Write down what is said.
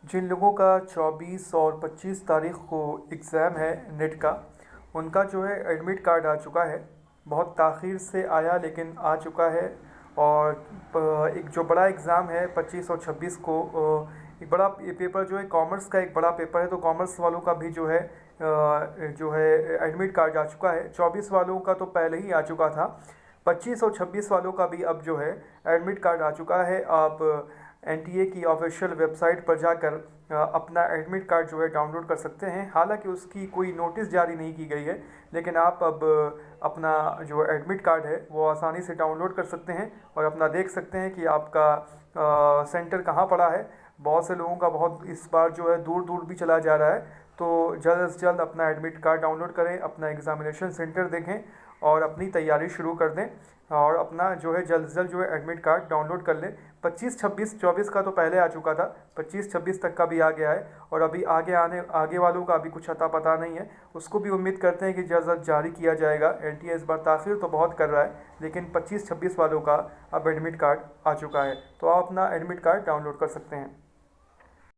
जिन लोगों का 24 और 25 तारीख को एग्ज़ाम है नेट का, उनका जो है एडमिट कार्ड आ चुका है। बहुत ताख़ीर से आया लेकिन आ चुका है। और एक जो बड़ा एग्ज़ाम है 25 और 26 को, एक बड़ा ये पेपर जो है कॉमर्स का एक बड़ा पेपर है, तो कॉमर्स वालों का भी जो है एडमिट कार्ड आ चुका है। 24 वालों का तो पहले ही आ चुका था। 25 और 26 वालों का भी अब जो है एडमिट कार्ड आ चुका है। आप एनटीए की ऑफिशियल वेबसाइट पर जाकर अपना एडमिट कार्ड जो है डाउनलोड कर सकते हैं। हालांकि उसकी कोई नोटिस जारी नहीं की गई है, लेकिन आप अब अपना जो एडमिट कार्ड है वो आसानी से डाउनलोड कर सकते हैं और अपना देख सकते हैं कि आपका सेंटर कहाँ पड़ा है। बहुत से लोगों का बहुत इस बार जो है दूर दूर भी चला जा रहा है, तो जल्द से जल्द अपना एडमिट कार्ड डाउनलोड करें, अपना एग्ज़ामिनेशन सेंटर देखें और अपनी तैयारी शुरू कर दें। और अपना जो है जल्द से जल्द जो है एडमिट कार्ड डाउनलोड कर लें। 25 26 24 का तो पहले आ चुका था, 25 26 तक का भी आ गया है और अभी आगे वालों का अभी कुछ अता पता नहीं है। उसको भी उम्मीद करते हैं कि जल्द जल्द जारी किया जाएगा। एनटीए इस बार ताख़ीर तो बहुत कर रहा है, लेकिन 25 26 वालों का अब एडमिट कार्ड आ चुका है, तो आप अपना एडमिट कार्ड डाउनलोड कर सकते हैं।